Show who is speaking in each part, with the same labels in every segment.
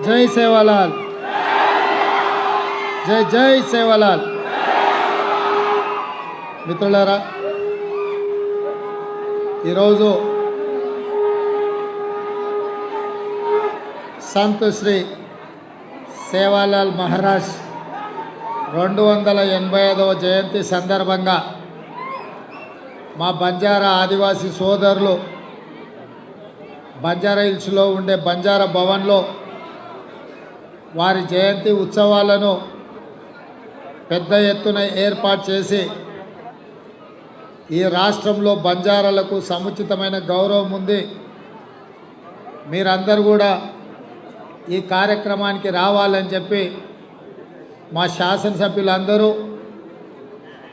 Speaker 1: జై సేవాలాల్, జై జై సేవాలాల్. మిత్రులారా, ఈరోజు సంత్ శ్రీ సేవాలాల్ మహారాజ్ 285వ జయంతి సందర్భంగా మా బంజారా ఆదివాసీ సోదరులు బంజారా హిల్స్లో ఉండే బంజారా భవన్లో వారి జయంతి ఉత్సవాలను పెద్ద ఎత్తున ఏర్పాటు చేసి ఈ రాష్ట్రంలో బంజారాలకు సముచితమైన గౌరవం ఉంది, మీరందరూ కూడా ఈ కార్యక్రమానికి రావాలని చెప్పి మా శాసనసభ్యులందరూ,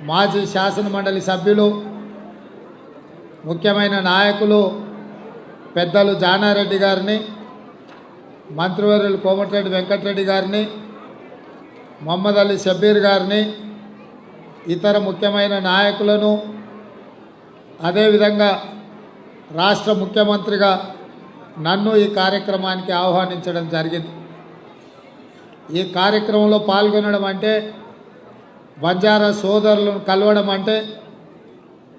Speaker 1: మాజీ శాసన మండలి సభ్యులు, ముఖ్యమైన నాయకులు పెద్దలు జానారెడ్డి గారిని, మంత్రివర్యులు కోమటిరెడ్డి వెంకటరెడ్డి గారిని, మొహమ్మద్ అలీ షబ్బీర్ గారిని, ఇతర ముఖ్యమైన నాయకులను, అదేవిధంగా రాష్ట్ర ముఖ్యమంత్రిగా నన్ను ఈ కార్యక్రమానికి ఆహ్వానించడం జరిగింది. ఈ కార్యక్రమంలో పాల్గొనడం అంటే, బంజారా సోదరులను కలవడం అంటే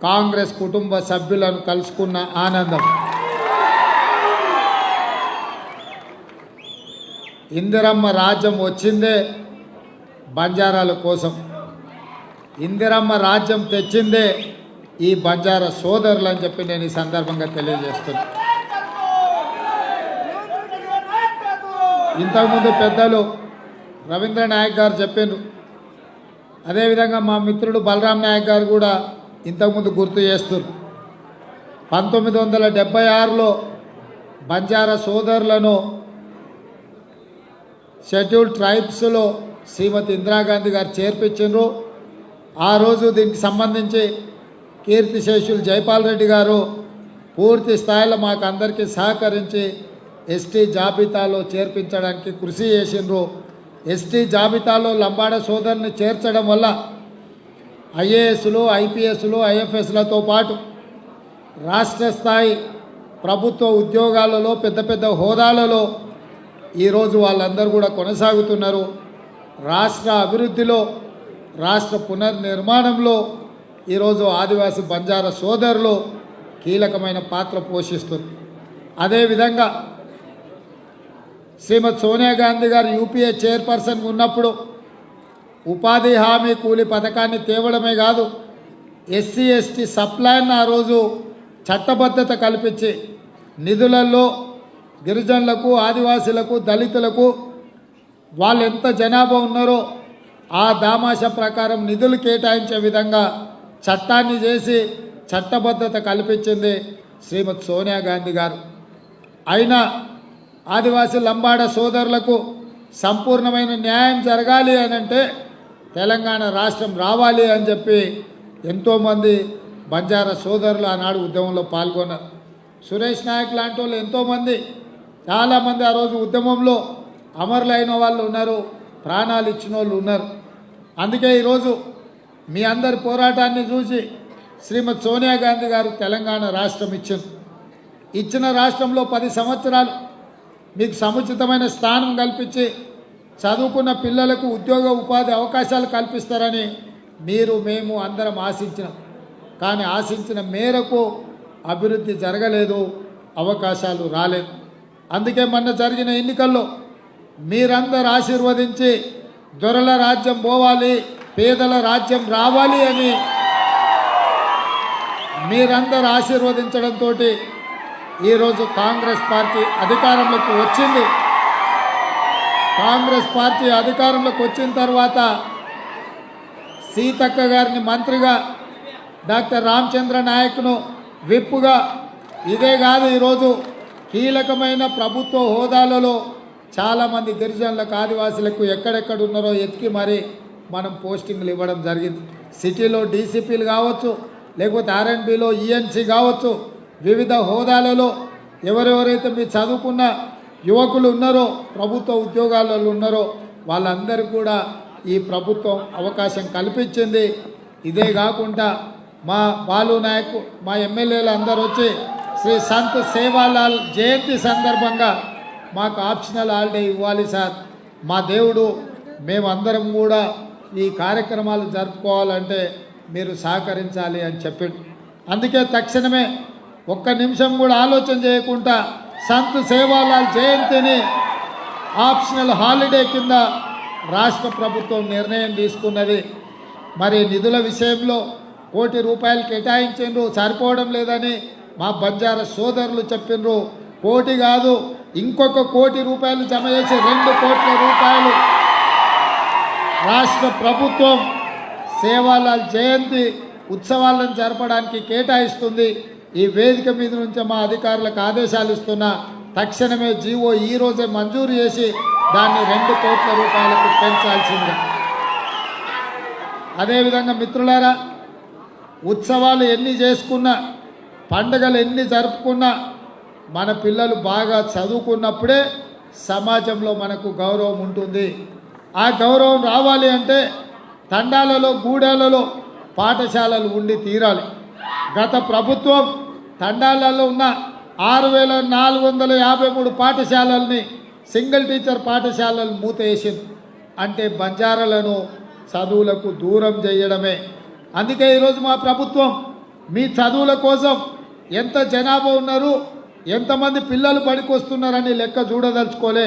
Speaker 1: కాంగ్రెస్ కుటుంబ సభ్యులను కలుసుకున్న ఆనందం. ఇందిరమ్మ రాజ్యం వచ్చిందే బంజారాల కోసం, ఇందిరమ్మ రాజ్యం తెచ్చిందే ఈ బంజారా సోదరులు అని చెప్పి నేను ఈ సందర్భంగా తెలియజేస్తున్నాను. ఇంతకుముందు పెద్దలు రవీంద్ర నాయక్ గారు చెప్పారు, అదేవిధంగా మా మిత్రుడు బలరాం నాయక్ గారు కూడా ఇంతకుముందు గుర్తు చేస్తున్నారు. 1976లో బంజారా సోదరులను షెడ్యూల్డ్ ట్రైబ్స్లో శ్రీమతి ఇందిరాగాంధీ గారు చేర్పించారు. ఆ రోజు దీనికి సంబంధించి కీర్తిశేషులు జైపాల్ రెడ్డి గారు పూర్తి స్థాయిలో మాకు అందరికీ సహకరించి ఎస్టీ జాబితాలో చేర్పించడానికి కృషి చేసిండ్రు. ఎస్టీ జాబితాలో లంబాడ సోదరుని చేర్చడం వల్ల ఐఏఎస్లు, ఐపీఎస్లు, ఐఎఫ్ఎస్లతో పాటు రాష్ట్ర స్థాయి ప్రభుత్వ ఉద్యోగాలలో పెద్ద పెద్ద హోదాలలో ఈరోజు వాళ్ళందరూ కూడా కొనసాగుతున్నారు. రాష్ట్ర అభివృద్ధిలో, రాష్ట్ర పునర్నిర్మాణంలో ఈరోజు ఆదివాసీ బంజారా సోదరులు కీలకమైన పాత్ర పోషిస్తున్నారు. అదేవిధంగా శ్రీమతి సోనియా గాంధీ గారు యూపీఏ చైర్పర్సన్ ఉన్నప్పుడు ఉపాధి హామీ కూలీ పథకాన్ని తేవడమే కాదు, ఎస్సీ ఎస్టీ సప్లైని ఆ రోజు చట్టబద్ధత కల్పించి నిధులలో గిరిజనులకు, ఆదివాసీలకు, దళితులకు వాళ్ళు ఎంత జనాభా ఉన్నారో ఆ దామాషా ప్రకారం నిధులు కేటాయించే విధంగా చట్టాన్ని చేసి చట్టబద్ధత కల్పించింది శ్రీమతి సోనియా గాంధీ గారు. అయినా ఆదివాసీ లంబాడ సోదరులకు సంపూర్ణమైన న్యాయం జరగాలి అని అంటే తెలంగాణ రాష్ట్రం రావాలి అని చెప్పి ఎంతోమంది బంజారా సోదరులు ఆనాడు ఉద్యమంలో పాల్గొన్నారు. సురేష్ నాయక్ లాంటి వాళ్ళు ఎంతోమంది, చాలామంది ఆ రోజు ఉద్యమంలో అమరులైన వాళ్ళు ఉన్నారు, ప్రాణాలు ఇచ్చిన వాళ్ళు ఉన్నారు. అందుకే ఈరోజు మీ అందరి పోరాటాన్ని చూసి శ్రీమతి సోనియా గాంధీ గారు తెలంగాణ రాష్ట్రం ఇచ్చిన రాష్ట్రంలో 10 సంవత్సరాలు మీకు సముచితమైన స్థానం కల్పించి చదువుకున్న పిల్లలకు ఉద్యోగ ఉపాధి అవకాశాలు కల్పిస్తారని మేము అందరం ఆశించినాం. కానీ ఆశించిన మేరకు అభివృద్ధి జరగలేదు, అవకాశాలు రాలేదు. అందుకే మొన్న జరిగిన ఎన్నికల్లో మీరందరూ ఆశీర్వదించి దొరల రాజ్యం పోవాలి, పేదల రాజ్యం రావాలి అని మీరందరూ ఆశీర్వదించడంతో ఈరోజు కాంగ్రెస్ పార్టీ అధికారంలోకి వచ్చింది. కాంగ్రెస్ పార్టీ అధికారంలోకి వచ్చిన తర్వాత సీతక్క గారిని మంత్రిగా, డాక్టర్ రామచంద్ర నాయక్ను విప్పుగా, ఇదే కాదు ఈరోజు కీలకమైన ప్రభుత్వ హోదాలలో చాలామంది గిరిజనులకు, ఆదివాసులకు ఎక్కడెక్కడ ఉన్నారో ఎతికి మరి మనం పోస్టింగ్లు ఇవ్వడం జరిగింది. సిటీలో డీసీపీలు కావచ్చు, లేకపోతే ఆర్ఎండ్బిలో ఈఎన్సీ కావచ్చు, వివిధ హోదాలలో ఎవరెవరైతే మీ చదువుకున్న యువకులు ఉన్నారో, ప్రభుత్వ ఉద్యోగాలలో ఉన్నారో వాళ్ళందరికీ కూడా ఈ ప్రభుత్వం అవకాశం కల్పించింది. ఇదే కాకుండా మా బాలు నాయక్, మా ఎమ్మెల్యేలు అందరూ వచ్చి శ్రీ సంత్ సేవాలాల్ జయంతి సందర్భంగా మాకు ఆప్షనల్ హాలిడే ఇవ్వాలి సార్, మా దేవుడు మేమందరం కూడా ఈ కార్యక్రమాలు జరుపుకోవాలంటే మీరు సహకరించాలి అని చెప్పిండు. అందుకే తక్షణమే ఒక్క నిమిషం కూడా ఆలోచన చేయకుండా సంత్ సేవాలాల్ జయంతిని ఆప్షనల్ హాలిడే కింద రాష్ట్ర ప్రభుత్వం నిర్ణయం తీసుకున్నది. మరి నిధుల విషయంలో ₹1 కోటి కేటాయించిండ్రు, సరిపోవడం లేదని మా బంజారా సోదరులు చెప్పినరు. 1 కోటి కాదు, ఇంకొక ₹1 కోటి జమ చేసి ₹2 కోట్ల రాష్ట్ర ప్రభుత్వం సేవాలాల్ జయంతి ఉత్సవాలను జరపడానికి కేటాయిస్తుంది. ఈ వేదిక మీద నుంచి మా అధికారులకు ఆదేశాలు ఇస్తున్నా, తక్షణమే జీవో ఈరోజే మంజూరు చేసి దాన్ని ₹2 కోట్ల పెంచాల్సిందే. అదేవిధంగా మిత్రులారా, ఉత్సవాలు ఎన్ని చేసుకున్నా, పండుగలు ఎన్ని జరుపుకున్నా, మన పిల్లలు బాగా చదువుకున్నప్పుడే సమాజంలో మనకు గౌరవం ఉంటుంది. ఆ గౌరవం రావాలి అంటే తండాలలో, గూడాలలో పాఠశాలలు ఉండి తీరాలి. గత ప్రభుత్వం తండాలలో ఉన్న 6453 పాఠశాలల్ని సింగిల్ టీచర్ పాఠశాలలు మూతేసింది. అంటే బంజారాలను చదువులకు దూరం చేయడమే. అందుకే ఈరోజు మా ప్రభుత్వం మీ చదువుల కోసం ఎంత జనాభా ఉన్నారు, ఎంతమంది పిల్లలు బడికి వస్తున్నారని లెక్క చూడదలుచుకోలే.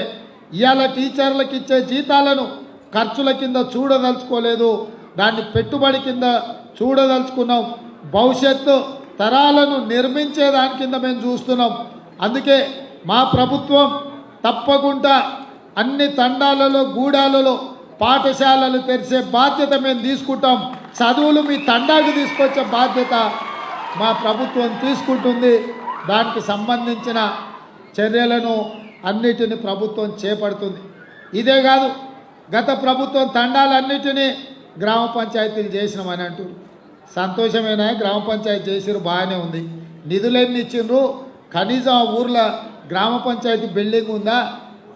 Speaker 1: ఇవాళ టీచర్లకు ఇచ్చే జీతాలను ఖర్చుల కింద చూడదలుచుకోలేదు, దాన్ని పెట్టుబడి కింద చూడదలుచుకున్నాం. భవిష్యత్తు తరాలను నిర్మించే దాని కింద మేము చూస్తున్నాం. అందుకే మా ప్రభుత్వం తప్పకుండా అన్ని తండాలలో, గూడాలలో పాఠశాలలు తెరిచే బాధ్యత మేము తీసుకుంటాం. చదువులు మీ తండాకు తీసుకొచ్చే బాధ్యత మా ప్రభుత్వం తీసుకుంటుంది. దానికి సంబంధించిన చర్యలను అన్నిటిని ప్రభుత్వం చేపడుతుంది. ఇదే కాదు, గత ప్రభుత్వం తండాలన్నిటినీ గ్రామ పంచాయతీలు చేసినామని అంటారు. సంతోషమేనా? గ్రామ పంచాయతీ చేసిరు, బాగానే ఉంది. నిధులెన్ని ఇచ్చిండ్రు? కనీసం ఆ ఊర్లో గ్రామ పంచాయతీ బిల్డింగ్ ఉందా?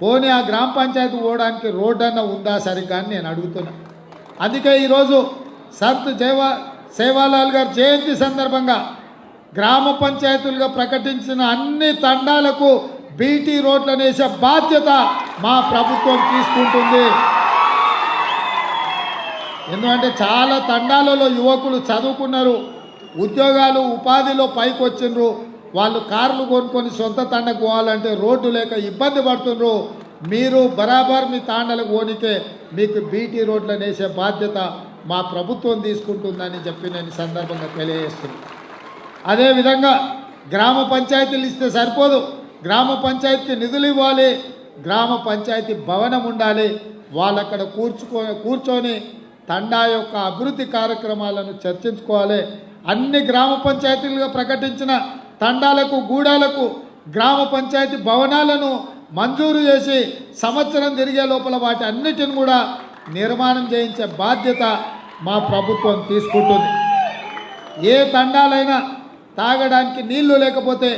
Speaker 1: పోనీ ఆ గ్రామ పంచాయతీ పోవడానికి రోడ్డు అన్న ఉందా సరిగ్గా అని నేను అడుగుతున్నా. అందుకే ఈరోజు సంత్ సేవాలాల్ గారి జయంతి సందర్భంగా గ్రామ పంచాయతీలుగా ప్రకటించిన అన్ని తండాలకు బీటీ రోడ్లను వేసే బాధ్యత మా ప్రభుత్వం తీసుకుంటుంది. ఎందుకంటే చాలా తండాలలో యువకులు చదువుకున్నారు, ఉద్యోగాలు ఉపాధిలో పైకి వచ్చిండ్రు. వాళ్ళు కార్లు కొనుక్కొని సొంత తండకు పోవాలంటే రోడ్డు లేక ఇబ్బంది పడుతుండ్రు. మీరు బరాబర్ మీ తాండలకు పోనికే మీకు బీటీ రోడ్లను వేసే బాధ్యత మా ప్రభుత్వం తీసుకుంటుందని చెప్పి నేను సందర్భంగా తెలియజేస్తున్నాను. అదేవిధంగా గ్రామ పంచాయతీలు ఇస్తే సరిపోదు, గ్రామ పంచాయతీకి నిధులు ఇవ్వాలి, గ్రామ పంచాయతీ భవనం ఉండాలి. వాళ్ళక్కడ కూర్చొని తండా యొక్క అభివృద్ధి కార్యక్రమాలను చర్చించుకోవాలి. అన్ని గ్రామ పంచాయతీలుగా ప్రకటించిన తండాలకు, గూడాలకు గ్రామ పంచాయతీ భవనాలను మంజూరు చేసి సంవత్సరం తిరిగే లోపల వాటి అన్నిటిని కూడా నిర్మాణం చేయించే బాధ్యత మా ప్రభుత్వం తీసుకుంటుంది. ఏ తండాలైనా తాగడానికి నీళ్లు లేకపోతే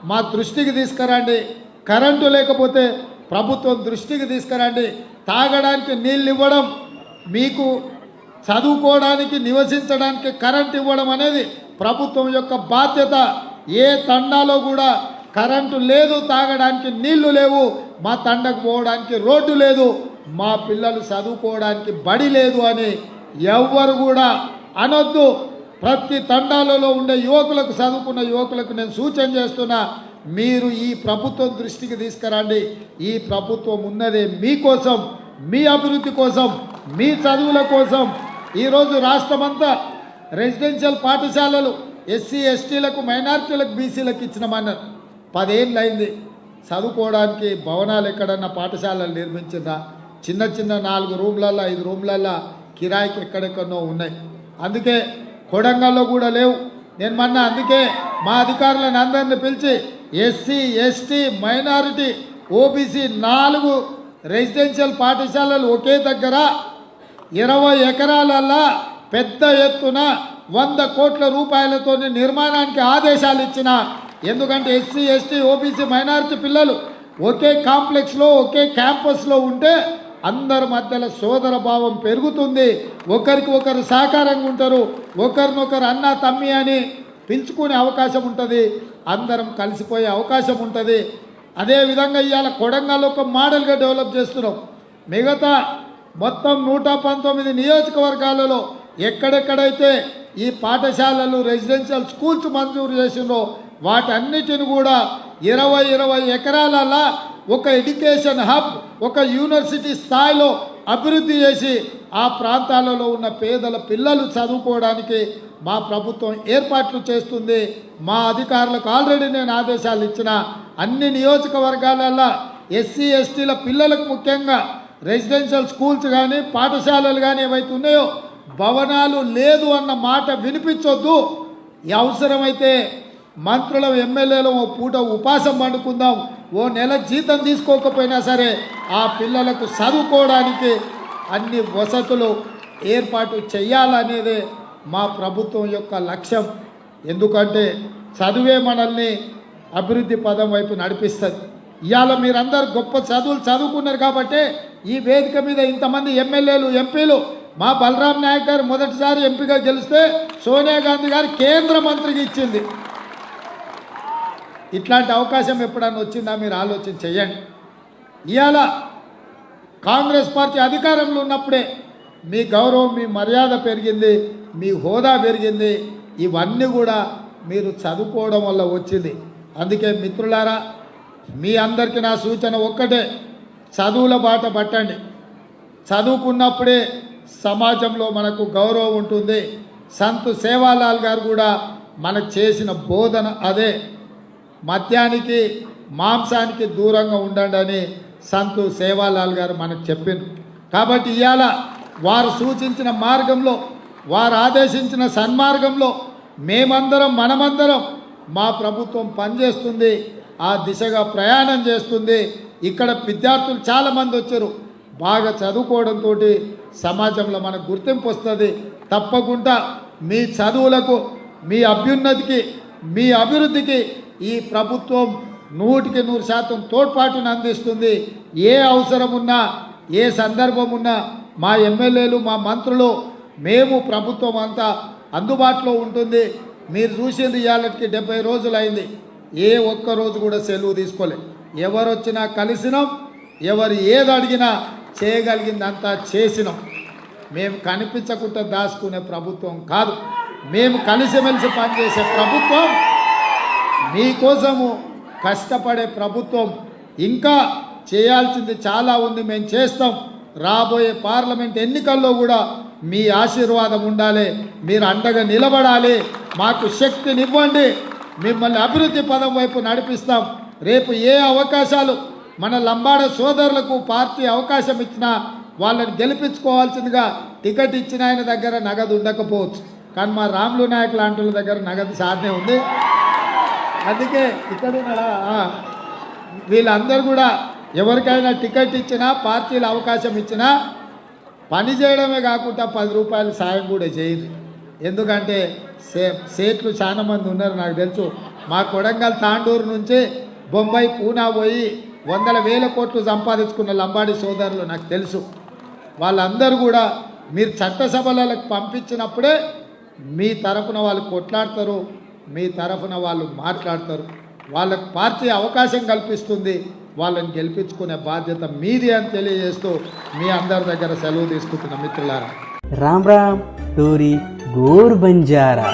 Speaker 1: మా దృష్టికి తీసుకురండి, కరెంటు లేకపోతే ప్రభుత్వం దృష్టికి తీసుకురండి. తాగడానికి నీళ్ళు ఇవ్వడం, మీకు చదువుకోవడానికి, నివసించడానికి కరెంటు ఇవ్వడం అనేది ప్రభుత్వం యొక్క బాధ్యత. ఏ తండాలో కూడా కరెంటు లేదు, తాగడానికి నీళ్లు లేవు, మా తండకు పోవడానికి రోడ్డు లేదు, మా పిల్లలు చదువుకోవడానికి బడి లేదు అని ఎవ్వరు కూడా అనొద్దు. ప్రతి తండాలలో ఉండే యువకులకు, చదువుకున్న యువకులకు నేను సూచన చేస్తున్నా, మీరు ఈ ప్రభుత్వం దృష్టికి తీసుకురండి. ఈ ప్రభుత్వం ఉన్నదే మీకోసం, మీ అభివృద్ధి కోసం, మీ చదువుల కోసం. ఈరోజు రాష్ట్రమంతా రెసిడెన్షియల్ పాఠశాలలు ఎస్సీ ఎస్టీలకు, మైనార్టీలకు, బీసీలకు ఇచ్చినామన్నారు. 10 ఏళ్ళు అయింది. చదువుకోవడానికి భవనాలు ఎక్కడన్నా పాఠశాలలు నిర్మించిందా? చిన్న చిన్న 4 రూమ్లల్లో 5 రూమ్లల్లో కిరాయికి ఎక్కడెక్కడో ఉన్నాయి. అందుకే కొడంగల్లో కూడా లేవు. నేను మొన్న అందుకే మా అధికారులను అందరిని పిలిచి SC ST minority OBC 4 residential పాఠశాలలు ఒకే దగ్గర 20 ఎకరాలల్లా పెద్ద ఎత్తున 100 కోట్ల రూపాయలతో నిర్మాణానికి ఆదేశాలు ఇచ్చిన. ఎందుకంటే ఎస్సీ ఎస్టీ ఓబీసీ మైనారిటీ పిల్లలు ఒకే కాంప్లెక్స్లో, ఒకే క్యాంపస్లో ఉంటే అందరి మధ్యలో సోదర భావం పెరుగుతుంది, ఒకరికి ఒకరు సహకారంగా ఉంటారు, ఒకరినొకరు అన్న తమ్మి అని పిలుచుకునే అవకాశం ఉంటుంది, అందరం కలిసిపోయే అవకాశం ఉంటుంది. అదేవిధంగా ఇవాళ కొడంగల్ ఒక మోడల్గా డెవలప్ చేస్తున్నాం. మిగతా మొత్తం 119 నియోజకవర్గాలలో ఎక్కడెక్కడైతే ఈ పాఠశాలలు రెసిడెన్షియల్ స్కూల్స్ మంజూరు చేసిందో వాటన్నిటిని కూడా 20 ఎకరాలలో ఒక ఎడ్యుకేషన్ హబ్, ఒక యూనివర్సిటీ స్థాయిలో అభివృద్ధి చేసి ఆ ప్రాంతాలలో ఉన్న పేదల పిల్లలు చదువుకోవడానికి మా ప్రభుత్వం ఏర్పాట్లు చేస్తుంది. మా అధికారులకు ఆల్రెడీ నేను ఆదేశాలు ఇచ్చిన అన్ని నియోజకవర్గాలలో ఎస్సీ ఎస్టీల పిల్లలకు ముఖ్యంగా రెసిడెన్షియల్ స్కూల్స్ కానీ పాఠశాలలు కానీ ఏవైతే ఉన్నాయో భవనాలు లేదు అన్న మాట వినిపించొద్దు. ఈ అవసరమైతే మంత్రులం ఎమ్మెల్యేలు ఓ పూట ఉపాసం పండుకుందాం, ఓ నెల జీతం తీసుకోకపోయినా సరే ఆ పిల్లలకు చదువుకోవడానికి అన్ని వసతులు ఏర్పాటు చేయాలనేదే మా ప్రభుత్వం యొక్క లక్ష్యం. ఎందుకంటే చదువే మనల్ని అభివృద్ధి పదం వైపు నడిపిస్తుంది. ఇవాళ మీరందరూ గొప్ప చదువులు చదువుకున్నారు కాబట్టి ఈ వేదిక మీద ఇంతమంది ఎమ్మెల్యేలు ఎంపీలు, మా బలరాం నాయక్ గారు మొదటిసారి ఎంపీగా గెలిస్తే సోనియా గాంధీ గారు కేంద్ర మంత్రికి ఇచ్చింది. ఇట్లాంటి అవకాశం ఎప్పుడన్నా వచ్చిందా మీరు ఆలోచన చేయండి. ఇవాళ కాంగ్రెస్ పార్టీ అధికారంలో ఉన్నప్పుడే మీ గౌరవం, మీ మర్యాద పెరిగింది, మీ హోదా పెరిగింది. ఇవన్నీ కూడా మీరు చదువుకోవడం వల్ల వచ్చింది. అందుకే మిత్రులారా, మీ అందరికీ నా సూచన ఒక్కటే, చదువుల బాట పట్టండి. చదువుకున్నప్పుడే సమాజంలో మనకు గౌరవం ఉంటుంది. సంత్ సేవాలాల్ గారు కూడా మనకు చేసిన బోధన అదే, మద్యానికి మాంసానికి దూరంగా ఉండండి అని సంత్ సేవాలాల్ గారు మనకు చెప్పింది. కాబట్టి ఇవాళ వారు సూచించిన మార్గంలో, వారు ఆదేశించిన సన్మార్గంలో మేమందరం మనమందరం మా ప్రభుత్వం పనిచేస్తుంది, ఆ దిశగా ప్రయాణం చేస్తుంది. ఇక్కడ విద్యార్థులు చాలామంది వచ్చారు, బాగా చదువుకోవడంతో సమాజంలో మనకు గుర్తింపు వస్తుంది. తప్పకుండా మీ చదువులకు, మీ అభ్యున్నతికి, మీ అభివృద్ధికి ఈ ప్రభుత్వం 100% తోడ్పాటును అందిస్తుంది. ఏ అవసరం ఉన్నా, ఏ సందర్భం ఉన్నా మా ఎమ్మెల్యేలు, మా మంత్రులు, మేము ప్రభుత్వం అంతా అందుబాటులో ఉంటుంది. మీరు చూసింది ఇవాళకి 70 రోజులు అయింది, ఏ ఒక్క రోజు కూడా సెలవు తీసుకోలే. ఎవరు వచ్చినా కలిసినాం, ఎవరు ఏది అడిగినా చేయగలిగిందంతా చేసినాం. మేము కనిపించకుండా దాచుకునే ప్రభుత్వం కాదు, మేము కలిసిమెలిసి పనిచేసే ప్రభుత్వం, మీకోసము కష్టపడే ప్రభుత్వం. ఇంకా చేయాల్సింది చాలా ఉంది, మేము చేస్తాం. రాబోయే పార్లమెంట్ ఎన్నికల్లో కూడా మీ ఆశీర్వాదం ఉండాలి, మీరు అండగా నిలబడాలి, మాకు శక్తినివ్వండి, మిమ్మల్ని అభివృద్ధి పదం వైపు నడిపిస్తాం. రేపు ఏ అవకాశాలు మన లంబాడ సోదరులకు పార్టీ అవకాశం ఇచ్చినా వాళ్ళని గెలిపించుకోవాల్సిందిగా టికెట్ ఇచ్చిన ఆయన దగ్గర నగదు ఉండకపోవచ్చు, కానీ మా రాములు నాయక్ లాంటి దగ్గర నగదు సాధనే ఉంది. అందుకే ఇక్కడ వీళ్ళందరూ కూడా ఎవరికైనా టికెట్ ఇచ్చినా, పార్టీలు అవకాశం ఇచ్చినా పని చేయడమే కాకుండా 10 రూపాయలు సాయం కూడా చేయదు. ఎందుకంటే సేట్లు చాలా మంది ఉన్నారు, నాకు తెలుసు. మా కొడంగల్ తాండూరు నుంచి బొంబాయి, పూనా పోయి 100,000 కోట్లు సంపాదించుకున్న లంబాడి సోదరులు నాకు తెలుసు. వాళ్ళందరూ కూడా మీరు చట్టసభలకు పంపించినప్పుడే మీ తరఫున వాళ్ళు కొట్లాడతారు, మీ తరఫున వాళ్ళు మాట్లాడతారు. వాళ్ళకు పార్టీ అవకాశం కల్పిస్తుంది, వాళ్ళని గెలిపించుకునే బాధ్యత మీది అని తెలియజేస్తూ మీ అందరి దగ్గర సెలవు తీసుకుంటున్న మిత్రులారా.
Speaker 2: రామ్ రామ్ టోరీ గోర్ బంజారా.